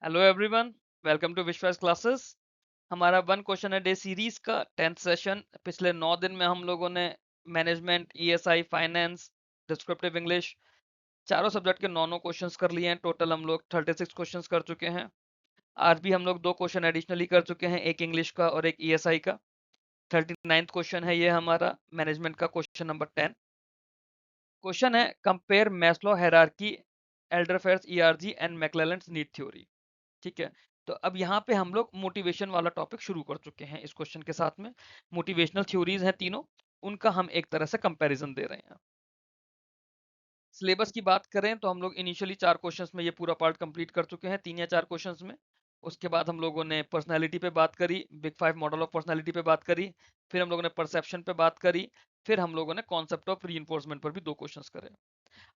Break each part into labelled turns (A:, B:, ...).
A: Hello everyone, welcome to विश्वास classes. हमारा one question है डे सीरीज का 10th सेशन। पिछले 9 दिन में हम लोगों ने management, ESI, finance, descriptive English चारों सब्जेक्ट के 9 क्वेश्चंस कर लिए हैं। टोटल हम लोग 36 क्वेश्चंस कर चुके हैं। आज भी हम लोग 2 क्वेश्चन एडिशनली कर चुके हैं, एक इंग्लिश का और एक ईएसआई का। 39th क्वेश्चन है ये हमारा मैनेजमेंट का क्वेश्चन नंबर 10। क्वेश्चन है compare Maslow hierarchy, Alderfer's ERG and McClelland's need theory. ठीक है। तो अब यहाँ पे हम लोग मोटिवेशन वाला टॉपिक शुरू कर चुके हैं इस क्वेश्चन के साथ में। मोटिवेशनल थ्योरीज हैं तीनों, उनका हम एक तरह से कंपैरिजन दे रहे हैं। सिलेबस की बात करें तो हम लोग इनिशियली 4 क्वेश्चंस में ये पूरा पार्ट कंप्लीट कर चुके हैं, 3 या 4 क्वेश्चंस में। उसके बाद हम लोगों ने पर्सनैलिटी पे बात करी, बिग 5 मॉडल ऑफ पर्सनैलिटी पे बात करी, फिर हम लोगों ने परसेप्शन पे बात करी, फिर हम लोगों ने कॉन्सेप्ट ऑफ रीइंफोर्समेंट पर भी 2 क्वेश्चंस करे।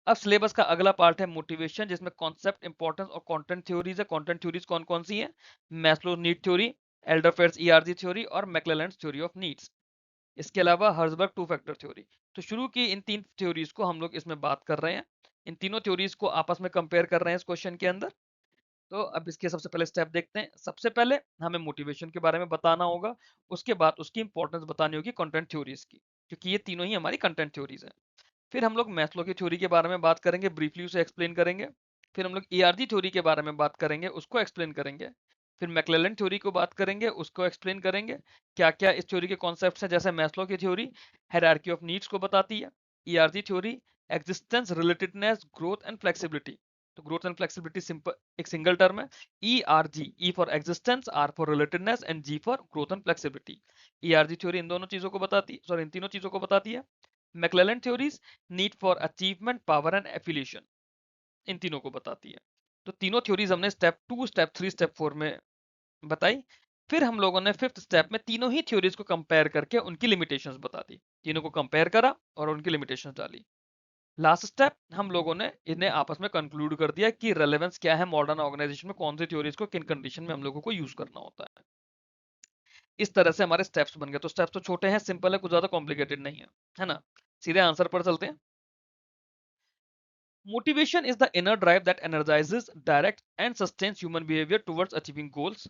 A: अब सिलेबस का अगला पार्ट है मोटिवेशन, जिसमें कॉन्सेप्ट, इंपॉर्टेंस और कंटेंट थ्योरीज है। कंटेंट थ्योरीज कौन कौन सी है? Maslow need theory, Alderfer's ERG theory और मैक्लेलैंड्स थ्योरी ऑफ नीड्स। इसके अलावा हर्जबर्ग टू फैक्टर थ्योरी। तो शुरू की इन 3 थ्योरीज को हम लोग इसमें बात कर रहे हैं। इन तीनों थ्योरीज को आपस में कंपेयर कर रहे हैं इस क्वेश्चन के अंदर। तो अब इसके सबसे पहले स्टेप देखते हैं। सबसे पहले हमें मोटिवेशन के बारे में बताना होगा, उसके बाद उसकी इंपॉर्टेंस बतानी होगी कंटेंट थ्योरीज की, क्योंकि ये तीनों ही हमारी कंटेंट थ्योरीज हैं। फिर हम लोग मैस्लो की थ्योरी के बारे में बात करेंगे, ब्रीफली उसे एक्सप्लेन करेंगे। फिर हम लोग ईआरजी थ्योरी के बारे में बात करेंगे, उसको एक्सप्लेन करेंगे। फिर मैक्लेलन थ्योरी को बात करेंगे, उसको एक्सप्लेन करेंगे। क्या क्या इस थ्योरी के कॉन्सेप्ट्स हैं, जैसे मैस्लो की थ्योरी हायरार्की ऑफ नीड्स को बताती है। ERG theory existence, relatedness, growth and flexibility. तो ग्रोथ एंड फ्लेक्सिबिलिटी सिंपल एक सिंगल टर्म है। ERG, E for existence, R for relatedness and G for growth and flexibility. ERG theory इन दोनों चीजों को बताती, सॉरी, इन तीनों चीजों को बताती है। McClelland theories need for achievement, power and affiliation, इन तीनों को बताती है। तो तीनों थ्योरीज हमने स्टेप 2, स्टेप 3, स्टेप 4 में बताई। फिर हम लोगों ने फिफ्थ स्टेप में तीनों ही थ्योरीज को कंपेयर करके उनकी लिमिटेशंस बता दी। तीनों को कंपेयर करा और उनकी लिमिटेशंस डाली। लास्ट स्टेप हम लोगों ने इन्हें आपस में कंक्लूड कर दिया कि रेलेवेंस क्या है मॉडर्न ऑर्गेनाइजेशन में, कौन सी थ्योरीज को किन कंडीशन में हम लोगों को यूज करना होता है। इस तरह से हमारे स्टेप्स बन गए। तो स्टेप्स तो छोटे हैं, सिंपल है, कुछ ज्यादा कॉम्प्लिकेटेड नहीं है ना। सीधे आंसर पर चलते हैं। Motivation is the inner drive that energizes, directs, and sustains human behavior towards achieving goals.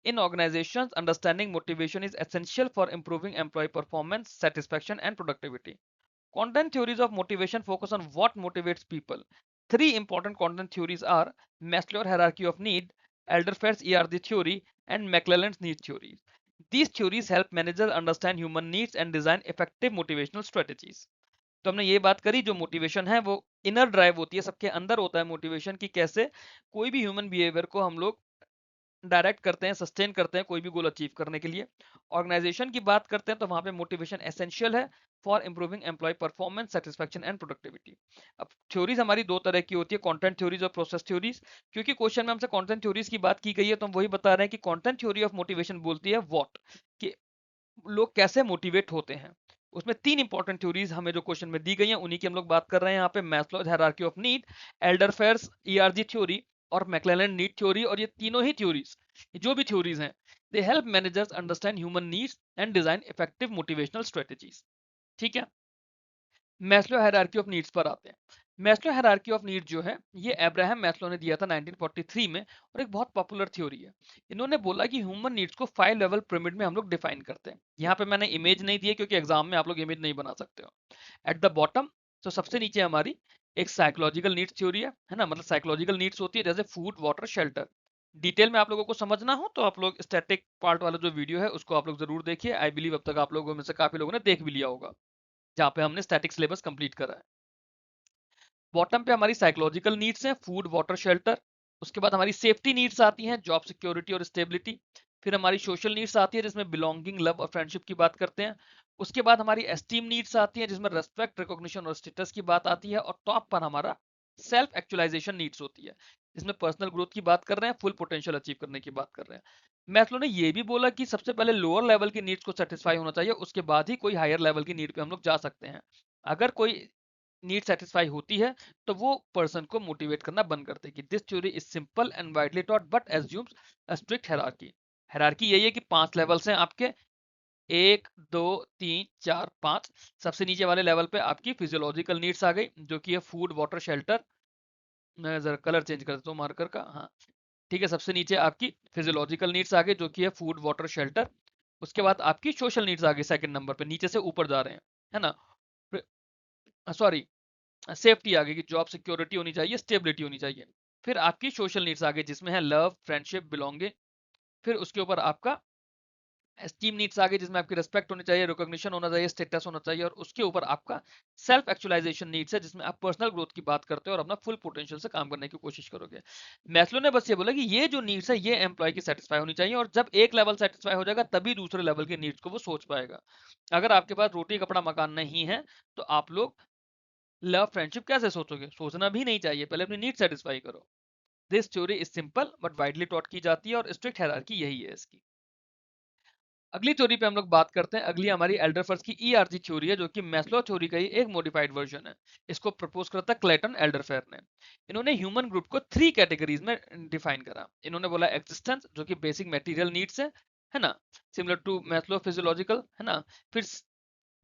A: In organizations, understanding motivation is essential for improving employee performance, satisfaction, and productivity. Content theories of motivation focus on what motivates people. Three important content theories are Maslow's hierarchy of need, Elderfer's ERG theory, and McClelland's need theory. These theories help managers understand human needs and design effective motivational strategies. तो हमने ये बात करी, जो motivation है वो inner drive होती है, सबके अंदर होता है मोटिवेशन, की कैसे कोई भी ह्यूमन बिहेवियर को हम लोग डायरेक्ट करते हैं, सस्टेन करते हैं कोई भी गोल अचीव करने के लिए। ऑर्गेनाइजेशन की बात करते हैं तो वहां पे मोटिवेशन एसेंशियल है for improving employee performance, satisfaction and productivity. अब थ्योरीज हमारी दो तरह की होती है, कंटेंट थ्योरीज और प्रोसेस थ्योरीज। क्योंकि क्वेश्चन में हमसे कंटेंट थ्योरीज की बात की गई है, तो हम वही बता रहे हैं कि कंटेंट थ्योरी ऑफ मोटिवेशन बोलती है व्हाट, कि लोग कैसे मोटिवेट होते हैं। उसमें 3 इंपॉर्टेंट थ्योरीज हमें जो क्वेश्चन में दी गई हैं, उन्हीं की हम लोग बात कर रहे हैं यहाँ पे। Maslow's hierarchy of need, Alderfer's ERG theory और मैक्लेलैंड नीड थ्योरी। और ये तीनों ही थ्योरीज, जो भी थ्योरीज हैं, they help managers understand human needs and design effective motivational strategies. ठीक है। मैस्लो हायरार्की ऑफ नीड्स पर आते हैं। मैस्लो हायरार्की ऑफ नीड्स जो है, ये अब्राहम मैस्लो ने दिया था 1943 में, और एक बहुत पॉपुलर थ्योरी है। इन्होंने बोला कि ह्यूमन नीड्स को 5 लेवल पिरामिड में हम लोग डिफाइन करते हैं। यहाँ पे मैंने इमेज नहीं दी है, क्योंकि एग्जाम में आप लोग इमेज नहीं बना सकते हो। एट द बॉटम, तो सबसे नीचे हमारी एक साइकोलॉजिकल नीड्स थ्योरी है ना। मतलब साइकोलॉजिकल नीड्स होती है जैसे फूड, वाटर, शेल्टर। डिटेल में आप लोगों को समझना हो तो आप लोग स्टैटिक पार्ट वाला जो वीडियो है उसको आप लोग जरूर देखिए। आई बिलीव अब तक आप लोगों में से काफी लोगों ने देख भी लिया होगा, जहाँ पे हमने स्टैटिक सिलेबस कंप्लीट करा है। बॉटम पे हमारी साइकोलॉजिकल नीड्स हैं, फूड, वाटर, शेल्टर। उसके बाद हमारी सेफ्टी नीड्स आती हैं, जॉब सिक्योरिटी और स्टेबिलिटी। फिर हमारी सोशल नीड्स आती है, जिसमें बिलोंगिंग, लव और फ्रेंडशिप की बात करते हैं। उसके बाद हमारी एस्टीम नीड्स आती हैं, जिसमें रेस्पेक्ट, रिकॉग्निशन और स्टेटस की बात आती है। और टॉप पर हमारा सेल्फ एक्चुअलाइजेशन नीड्स होती है, जिसमें पर्सनल ग्रोथ की बात कर रहे हैं, फुल पोटेंशियल अचीव करने की बात कर रहे हैं। मैस्लो ने ये भी बोला कि सबसे पहले लोअर लेवल की नीड्स को सेटिस्फाई होना चाहिए, उसके बाद ही कोई हायर लेवल की नीड पे हम लोग जा सकते हैं। अगर कोई नीड सेटिस्फाई होती है तो वो पर्सन को मोटिवेट करना बंद करते हैं। कि this theory is simple and widely taught but assumes a strict hierarchy. Hierarchy यही है कि 5 लेवल्स हैं आपके, 1 2 3 4 5। सबसे नीचे वाले लेवल पे आपकी फिजियोलॉजिकल नीड्स आ गई, जो कि है फूड, वाटर, शेल्टर। मैं जरा कलर चेंज कर देता हूँ मार्कर का, हाँ। ठीक है, सबसे नीचे आपकी फिजियोलॉजिकल नीड्स आ गई जो कि है फूड, वाटर, शेल्टर। उसके बाद आपकी सोशल नीड्स आ गई सेकंड नंबर पे, नीचे से ऊपर जा रहे हैं, है ना। सॉरी, सेफ्टी आ गई कि जॉब सिक्योरिटी होनी चाहिए, स्टेबिलिटी होनी चाहिए। फिर आपकी सोशल नीड्स आ गई जिसमें है लव, फ्रेंडशिप, बिलोंगिंग। फिर उसके ऊपर आपका एस्टीम नीड्स आ गई जिसमें आपकी रिस्पेक्ट होनी चाहिए, रिकॉग्निशन होना चाहिए, स्टेटस होना चाहिए। और उसके ऊपर आपका सेल्फ एक्चुअलाइजेशन नीड्स है जिसमें आप पर्सनल ग्रोथ की बात करते हो और अपना फुल पोटेंशियल से काम करने की कोशिश करोगे। मैस्लो ने बस ये बोला कि ये जो नीड्स है ये एम्प्लॉय की सेटिस्फाई होनी चाहिए, और जब एक लेवल सेटिस्फाई हो जाएगा तभी दूसरे लेवल की नीड्स को वो सोच पाएगा। अगर आपके पास रोटी कपड़ा मकान नहीं है तो आप लोग लव फ्रेंडशिप कैसे सोचोगे? सोचना भी नहीं चाहिए, पहले अपनी नीड सेटिस्फाई करो। This theory is simple but widely taught की जाती है और स्ट्रिक्ट हायरार्की यही है इसकी। अगली थ्योरी पे हम लोग बात करते हैं। अगली हमारी एल्डरफर्स की ईआरजी थ्योरी है जो कि मैस्लो थ्योरी का ही एक मॉडिफाइड वर्जन है। इसको प्रपोज करता क्लेटन एल्डरफेयर ने। इन्होंने ह्यूमन ग्रुप को 3 कैटेगरीज में डिफाइन करा। इन्होंने बोला एग्जिस्टेंस जो कि बेसिक मटेरियल नीड्स है ना, सिमिलर टू मैस्लो फिजियोलॉजिकल, है ना। फिर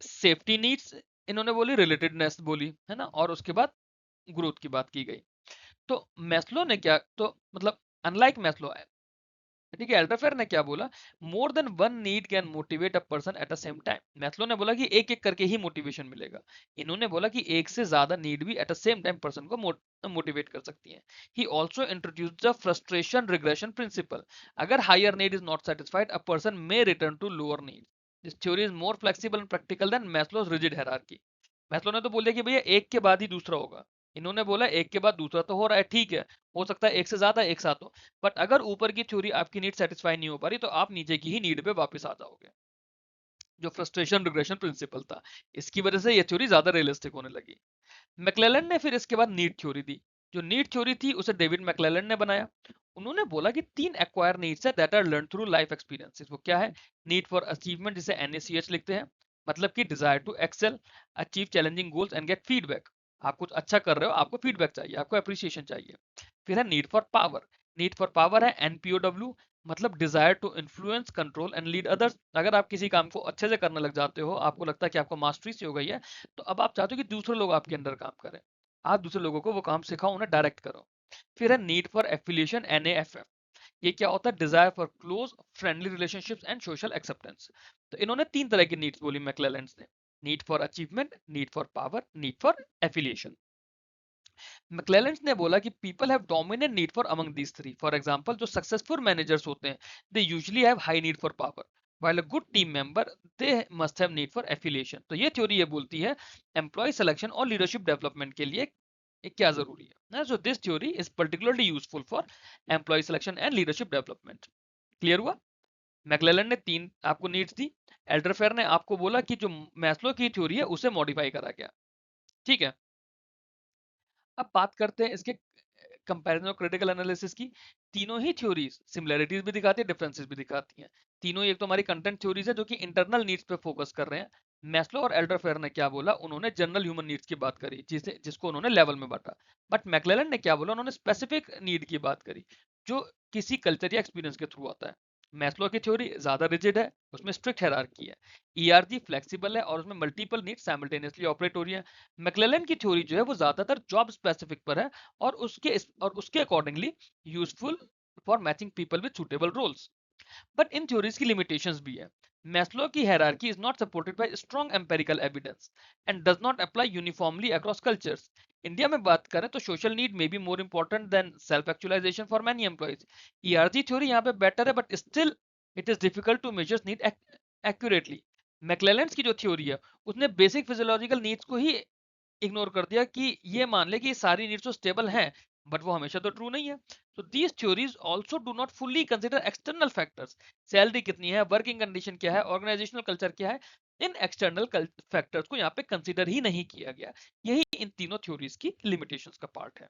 A: सेफ्टी नीड्स इन्होंने बोली, रिलेटेडनेस बोली, है ना। और उसके बाद ग्रोथ की बात की गई। तो मैस्लो ने क्या, तो मतलब अनलाइक मैस्लो, ठीक है, एल्डरफेयर ने क्या बोला, more than one need can motivate a person at the same time. Maslow ने बोला कि एक एक करके ही मोटिवेशन मिलेगा। इन्होंने बोला कि एक से ज्यादा नीड भी at the same time person को मोटिवेट कर सकती है। He also introduce the frustration regression principle. अगर higher need is not satisfied a person may return to lower need. This theory is more flexible and practical than Maslow's rigid hierarchy. Maslow ने तो बोल दिया कि भैया एक के बाद ही दूसरा होगा। इन्होंने बोला एक के बाद दूसरा तो हो रहा है, ठीक है, हो सकता है एक से ज्यादा एक साथ हो, बट अगर ऊपर की थ्योरी आपकी नीड सेटिस्फाई नहीं हो पा रही तो आप नीचे की ही नीड पे वापस आ जाओगे। जो फ्रस्ट्रेशन रिग्रेशन प्रिंसिपल था, इसकी वजह से ये थ्योरी ज्यादा रियलिस्टिक होने लगी। मैक्लेलन ने फिर इसके बाद नीड थ्योरी दी। जो नीड थ्योरी थी उसे डेविड मैक्लेलन ने बनाया। उन्होंने बोला कि 3 एक्वायर नीड्स है that are learn through life experiences. वो क्या है? नीड फॉर अचीवमेंट, जिसे एनएसीएच लिखते हैं, मतलब कि desire to excel, achieve challenging goals and get feedback. आप कुछ अच्छा कर रहे हो, आपको फीडबैक चाहिए, आपको अप्रिसिएशन चाहिए। फिर है need for power. Need for power है एनपीओडब्ल्यू, मतलब desire to influence, control and lead others. अगर आप किसी काम को अच्छे से करने लग जाते हो, आपको लगता है कि आपको मास्टरी से हो गई है, तो अब आप चाहते हो कि दूसरे लोग आपके अंडर काम करें। आप दूसरे लोगों को वो काम सिखाओ, उन्हें डायरेक्ट करो। फिर है नीड फॉर एफिलिएशन, एनएएफएफ। ये क्या होता है? Desire for close friendly relationships and social acceptance. तो इन्होंने 3 तरह की नीड्स बोली मैक्लेलैंड ने। Need for achievement, need for power, need for affiliation. McClelland ने बोला कि people have dominant need for among these three. For example, जो सक्सेसफुल मैनेजर्स होते हैं, they usually have high need for power, while a good team member they must have need for affiliation। तो ये theory ये बोलती है employee selection और leadership development के लिए क्या जरूरी है। So this theory is particularly useful for employee selection and leadership development. Clear हुआ? मैक्लेलन ने 3 आपको नीड्स दी। एल्डरफेयर ने आपको बोला कि जो मैस्लो की थ्योरी है उसे मॉडिफाई करा गया। ठीक है, अब बात करते हैं इसके कंपैरिजन और क्रिटिकल एनालिसिस की। तीनों ही थ्योरीज सिमिलरिटीज भी दिखाती है, डिफरेंसेस भी दिखाती हैं। तीनों ही, एक तो हमारी कंटेंट थ्योरीज है जो कि इंटरनल नीड्स पे फोकस कर रहे हैं। मैस्लो और एल्डरफेयर ने क्या बोला, उन्होंने जनरल ह्यूमन नीड्स की बात करी जिसको उन्होंने लेवल में बांटा। बट मैक्लेलन ने क्या बोला, उन्होंने स्पेसिफिक नीड की बात करी जो किसी कल्चर या एक्सपीरियंस के थ्रू आता है। मैस्लो की थ्योरी ज्यादा रिजिड है, उसमें स्ट्रिक्ट हायरार्की है। ईआरजी फ्लेक्सिबल है और उसमें मल्टीपल नीड साइमल्टेनियसली ऑपरेट हो रही है। मैक्लेलन की थ्योरी जो है वो ज्यादातर जॉब स्पेसिफिक पर है और उसके accordingly useful for matching people with suitable roles. But इन थ्योरीज की लिमिटेशंस भी है। मैस्लो की hierarchy is not supported by strong empirical evidence and does not apply uniformly across cultures. India में बात करें तो social need may be more important than self actualization for many employees. ERG theory यहाँ पे better है but still it is difficult to measure need accurately. McClelland's की जो theory है उसने बेसिक फिजियोलॉजिकल नीड्स को ही इग्नोर कर दिया कि ये मान ले कि सारी नीड्स तो स्टेबल हैं, बट वो हमेशा तो ट्रू नहीं है। तो these theories also do not fully consider external factors. Salary कितनी है, वर्किंग कंडीशन क्या है, ऑर्गेनाइजेशनल कल्चर क्या है, इन एक्सटर्नल फैक्टर्स को यहाँ पे कंसीडर ही नहीं किया गया। यही इन तीनों थ्योरीज की लिमिटेशंस का पार्ट है।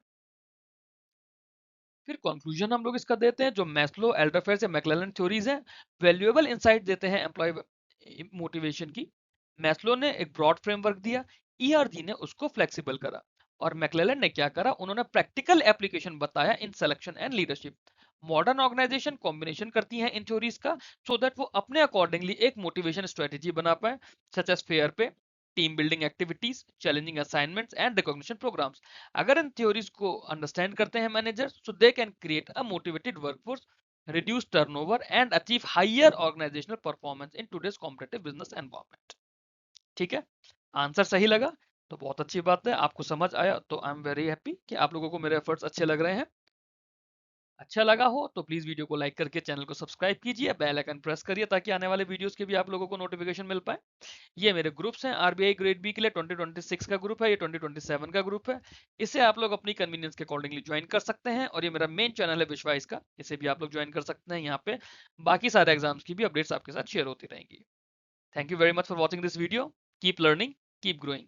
A: फिर कंक्लूजन हम लोग इसका देते हैं। जो मैस्लो, एल्डरफेयर या मैक्लेलन थ्योरीज हैं, वैल्यूएबल इंसाइट देते हैं एम्प्लॉय मोटिवेशन की। मैस्लो ने एक ब्रॉड फ्रेमवर्क दिया, ईआरजी ने उसको फ्लेक्सिबल करा, और मैक्लेलन ने क्या करा, उन्होंने प्रैक्टिकल एप्लीकेशन बताया in selection and leadership. Modern organisation combination करती हैं इन थ्योरीज का, सो दैट वो अपने अकॉर्डिंगली एक मोटिवेशन स्ट्रेटेजी बना पाए, such as fair pay, team building activities, challenging assignments and recognition programs. अगर इन थ्योरीज को अंडरस्टैंड करते हैं manager, so they can create a motivated workforce, reduce turnover and achieve higher organizational performance in today's competitive business environment। ठीक है, answer सही लगा तो बहुत अच्छी बात है, आपको समझ आया तो आई एम वेरी हैप्पी कि आप लोगों को मेरे एफर्ट्स अच्छे लग रहे हैं। अच्छा लगा हो तो प्लीज वीडियो को लाइक करके चैनल को सब्सक्राइब कीजिए, बेल आइकन प्रेस करिए ताकि आने वाले वीडियोस के भी आप लोगों को नोटिफिकेशन मिल पाए। ये मेरे ग्रुप्स हैं, आरबीआई ग्रेड बी के लिए 2026 का ग्रुप है, ये 2027 का ग्रुप है। इसे आप लोग अपनी कन्वीनियंस के अकॉर्डिंगली ज्वाइन कर सकते हैं। और ये मेरा मेन चैनल है विश्वास का, इसे भी आप लोग ज्वाइन कर सकते हैं। यहाँ पे बाकी सारे एग्जाम्स की भी अपडेट्स आपके साथ शेयर होती रहेंगी। Thank you very much for watching this video. Keep learning, keep growing.